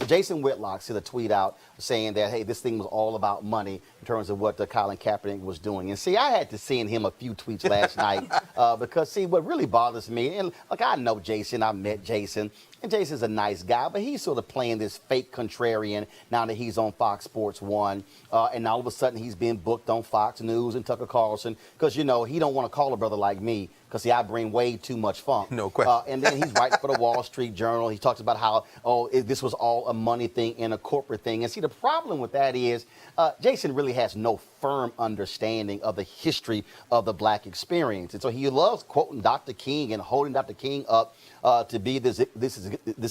Jason Whitlock sent a tweet out saying that, hey, this thing was all about money in terms of what Colin Kaepernick was doing. And see, I had to send him a few tweets last night because, see, what really bothers me, and like I know Jason, I met Jason, and Jason's a nice guy, but he's sort of playing this fake contrarian now that he's on Fox Sports 1, and all of a sudden he's being booked on Fox News and Tucker Carlson because, you know, he don't want to call a brother like me because, see, I bring way too much funk. No question. And then he's writing for the Wall Street Journal. He talks about how, this was all a money thing and a corporate thing. And see, the problem with that is Jason really has no firm understanding of the history of the black experience. And so he loves quoting Dr. King and holding Dr. King up to be this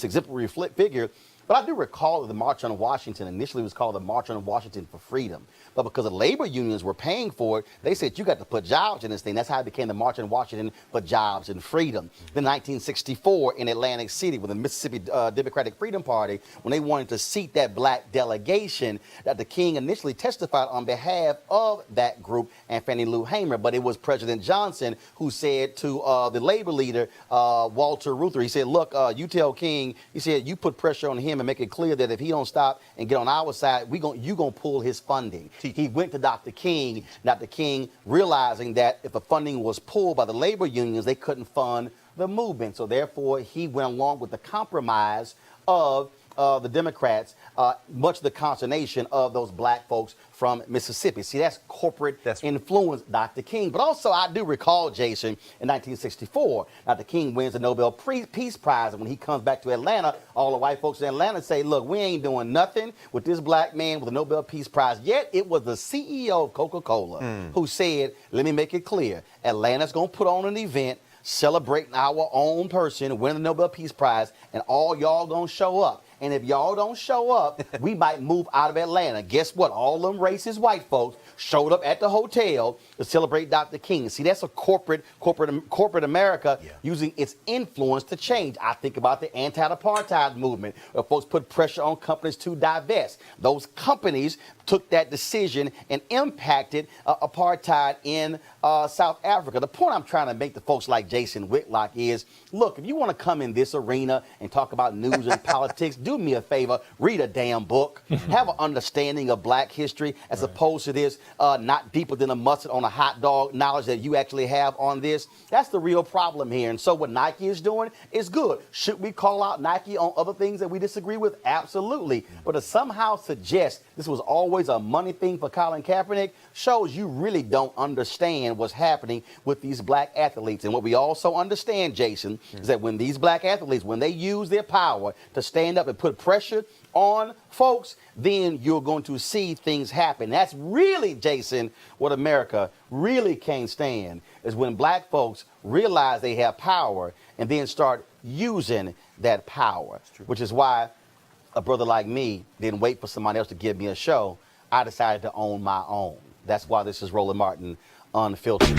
exemplary figure. But I do recall that the March on Washington initially was called the March on Washington for Freedom. But because the labor unions were paying for it, they said, you got to put jobs in this thing. That's how it became the March on Washington for Jobs and Freedom. Then 1964 in Atlantic City with the Mississippi Democratic Freedom Party, when they wanted to seat that black delegation, Dr. King initially testified on behalf of that group and Fannie Lou Hamer. But it was President Johnson who said to the labor leader, Walter Reuther, he said, look, you tell King, he said, you put pressure on him and make it clear that if he don't stop and get on our side, you gonna pull his funding. He went to Dr. King. Dr. King realizing that if the funding was pulled by the labor unions, they couldn't fund the movement. So therefore, he went along with the compromise of the Democrats, much to the consternation of those black folks from Mississippi. See, that's corporate influence, Dr. King. But also, I do recall, Jason, in 1964, Dr. King wins the Nobel Peace Prize. And when he comes back to Atlanta, all the white folks in Atlanta say, look, we ain't doing nothing with this black man with the Nobel Peace Prize. Yet it was the CEO of Coca-Cola who said, let me make it clear, Atlanta's going to put on an event celebrating our own person winning the Nobel Peace Prize, and all y'all going to show up. And if y'all don't show up, we might move out of Atlanta. Guess what? All them racist white folks showed up at the hotel to celebrate Dr. King. See, that's a corporate America using its influence to change. I think about the anti-apartheid movement, where folks put pressure on companies to divest. Those companies took that decision and impacted apartheid in South Africa. The point I'm trying to make to folks like Jason Whitlock is, look, if you want to come in this arena and talk about news and politics, do me a favor, read a damn book, have an understanding of black history as opposed to this not deeper than a mustard on a hot dog knowledge that you actually have on this. That's the real problem here. And so what Nike is doing is good. Should we call out Nike on other things that we disagree with? Absolutely. But to somehow suggest this was always a money thing for Colin Kaepernick shows you really don't understand what's happening with these black athletes. And what we also understand, Jason, is that when these black athletes, when they use their power to stand up and put pressure on folks, then you're going to see things happen. That's really, Jason, what America really can't stand, is when black folks realize they have power and then start using that power, which is why a brother like me didn't wait for somebody else to give me a show. I decided to own my own. That's why this is Roland Martin Unfiltered.